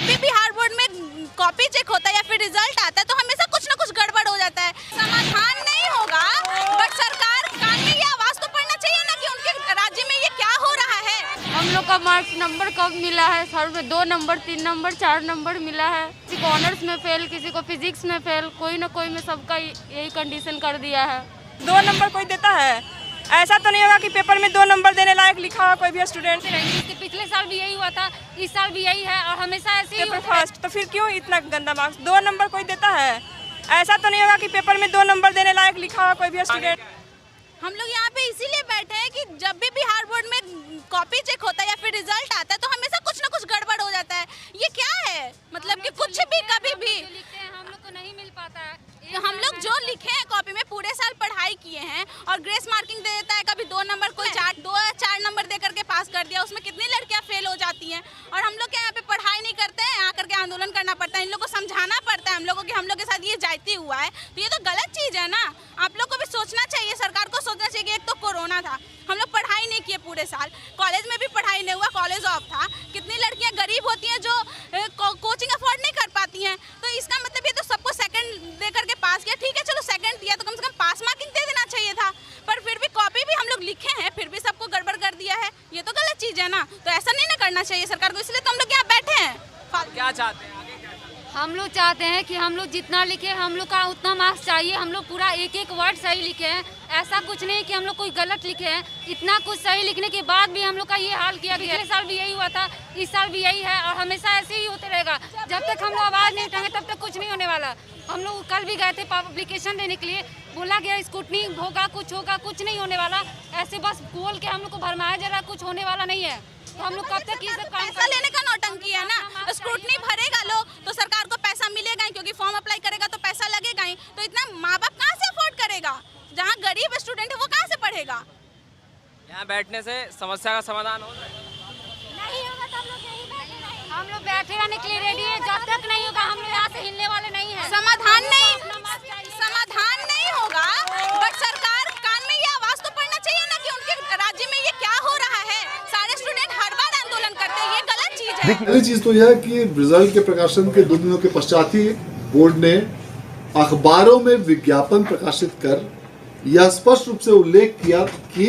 भी बिहार बोर्ड में copy check होता है या फिर रिजल्ट आता है तो हमेशा कुछ ना कुछ गड़बड़ हो जाता है। समाधान नहीं होगा, बट सरकार कान में ये आवाज तो पड़ना चाहिए ना कि उनके राज्य में ये क्या हो रहा है। हम लोग का मार्क्स नंबर कब मिला है सर में? 2 नंबर 3 नंबर 4 नंबर मिला है। किसी को ऑनर्स में फेल, किसी को फिजिक्स में फेल, कोई ना कोई में सबका यही कंडीशन कर दिया है। 2 नंबर कोई देता है? ऐसा तो नहीं होगा कि पेपर में 2 नंबर देने लायक लिखा हो कोई भी स्टूडेंट। पिछले साल भी यही हुआ था, इस साल भी यही है और हमेशा ऐसे ही पेपर फर्स्ट, तो फिर क्यों इतना गंदा मार्क्स? 2 नंबर कोई देता है? ऐसा तो नहीं होगा कि पेपर में 2 नंबर देने लायक लिखा हो कोई भी स्टूडेंट। हम लोग यहाँ पे इसीलिए बैठे हैं कि जब भी बिहार बोर्ड में कॉपी चेक होता है या फिर रिजल्ट आता है तो हमेशा कुछ ना कुछ गड़बड़ हो जाता है। ये क्या है? मतलब कि कुछ भी कभी भी हम लोग को नहीं मिल पाता है। हम लोग जो लिखे हैं कॉपी में, पूरे साल पढ़ाई किए हैं और ग्रेस मार्किंग दे देता है। कभी 2 नंबर, कोई 4 नंबर दे करके पास कर दिया। उसमें कितनी लड़कियां फेल हो जाती हैं और हम लोग यहाँ पे पढ़ाई नहीं करते हैं, यहाँ करके आंदोलन करना पड़ता है। इन लोग को समझाना पड़ता है हम लोगों कि हम लोग के साथ ये जाती हुआ है, तो ये तो गलत चीज़ है ना। आप लोग को भी सोचना चाहिए, सरकार को सोचना चाहिए कि एक तो कोरोना था, हम लोग पढ़ाई नहीं किए पूरे साल, कॉलेज में भी पढ़ाई नहीं हुआ, कॉलेज ऑफ था। कितनी लड़कियां गरीब होती हैं जो कोचिंग अफोर्ड नहीं कर पाती हैं। तो इसका मतलब ये तो सबको सेकंड दे करके पास किया, ठीक है चलो सेकंड दिया तो कम से कम पास मार्किंग दे देना चाहिए था। पर फिर भी कॉपी भी हम लोग लिखे हैं, फिर भी सबको गड़बड़ कर दिया है। ये तो गलत चीज़ है ना, तो ऐसा नहीं ना करना चाहिए सरकार को। इसलिए तो हम लोग यहाँ बैठे हैं। क्या चाहते हैं? हम लोग चाहते हैं कि हम लोग जितना लिखे हम लोग का उतना मार्क्स चाहिए। हम लोग पूरा एक वर्ड सही लिखे हैं, ऐसा कुछ नहीं कि हम लोग कोई गलत लिखे हैं। इतना कुछ सही लिखने के बाद भी हम लोग का ये हाल किया गया। पिछले साल भी यही हुआ था, इस साल भी यही है और हमेशा ऐसे ही होते रहेगा। जब तक हम लोग आवाज़ नहीं उठाएंगे तब तक कुछ नहीं होने वाला। हम लोग कल भी गए थे पब्लिकेशन देने के लिए, बोला गया स्क्रूटनी होगा, कुछ नहीं होने वाला। ऐसे बस बोल के हम लोग को भरमाया जा रहा, कुछ होने वाला नहीं है। तो हम लोग कब तक ये सब काम पैसा लेने का नौटंकी है ना। स्क्रूटनी भरेगा लोग तो सरकार को पैसा मिलेगा ही, क्योंकि फॉर्म अप्लाई करेगा तो पैसा लगेगा ही। तो इतना माँ बाप कहाँ से अफोर्ड करेगा? जहाँ गरीब स्टूडेंट है वो कहाँ से पढ़ेगा? यहाँ बैठने से समस्या का समाधान हो जाएगा? नहीं होगा तो हम लोग यहीं बैठे रहेंगे। हम लोग बैठे रहने के लिए रेडी है। जब तक नहीं होगा हम लोग यहाँ से हिलने वाले नहीं है। समाधान नहीं होगा, बट सरकार कान में ये आवाज तो पड़ना चाहिए ना कि उनके राज्य में ये क्या हो रहा है। सारे स्टूडेंट हर बार आंदोलन करते हैं, ये गलत चीज है। पहली चीज तो यह है कि रिजल्ट के प्रकाशन के 2 दिनों के पश्चात ही बोर्ड ने अखबारों में विज्ञापन प्रकाशित कर यह स्पष्ट रूप से उल्लेख किया कि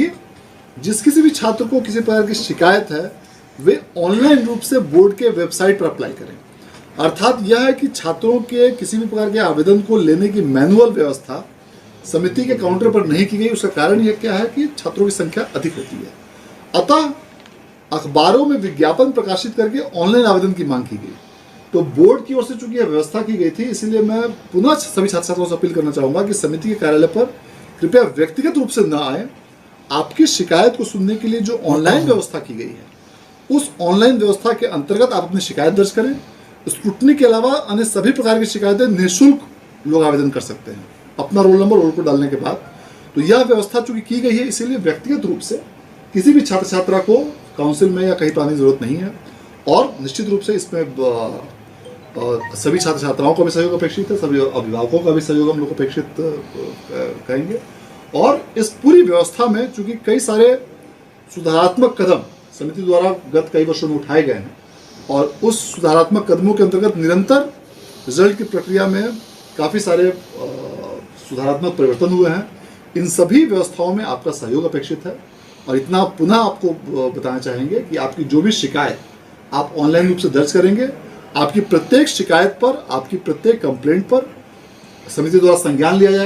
जिस किसी भी छात्र को किसी प्रकार की शिकायत है वे ऑनलाइन रूप से बोर्ड के वेबसाइट पर अप्लाई करें। अर्थात यह है कि छात्रों के किसी भी प्रकार के आवेदन को लेने की मैनुअल व्यवस्था समिति के काउंटर पर नहीं की गई। उसका कारण यह क्या है कि छात्रों की संख्या अधिक होती है, अतः अखबारों में विज्ञापन प्रकाशित करके ऑनलाइन आवेदन की मांग की गई। तो बोर्ड की ओर से चूंकि यह व्यवस्था की गई थी, इसलिए मैं पुनः सभी छात्र छात्राओं से अपील करना चाहूंगा कि समिति के कार्यालय पर कृपया व्यक्तिगत रूप से न आए। आपकी शिकायत को सुनने के लिए जो ऑनलाइन व्यवस्था की गई है उस ऑनलाइन व्यवस्था के अंतर्गत आप अपनी शिकायत दर्ज करें। स्क्रूटनी के अलावा अन्य सभी प्रकार की शिकायतें निःशुल्क लोग आवेदन कर सकते हैं अपना रोल नंबर रोल कोड डालने के बाद। तो यह व्यवस्था चूंकि की गई है, इसीलिए व्यक्तिगत रूप से किसी भी छात्र छात्रा को काउंसिल में या कहीं पर आने की जरूरत नहीं है। और निश्चित रूप से इसमें सभी छात्र छात्राओं का भी सहयोग अपेक्षित है, सभी अभिभावकों का भी सहयोग हम लोग अपेक्षित कहेंगे। और इस पूरी व्यवस्था में चूंकि कई सारे सुधारात्मक कदम समिति द्वारा गत कई वर्षों में उठाए गए हैं और उस सुधारात्मक कदमों के अंतर्गत निरंतर रिजल्ट की प्रक्रिया में काफ़ी सारे सुधारात्मक परिवर्तन हुए हैं। इन सभी व्यवस्थाओं में आपका सहयोग अपेक्षित है। और इतना पुनः आपको बताना चाहेंगे कि आपकी जो भी शिकायत आप ऑनलाइन रूप से दर्ज करेंगे, आपकी प्रत्येक शिकायत पर, आपकी प्रत्येक कंप्लेंट पर समिति द्वारा संज्ञान लिया जाएगा।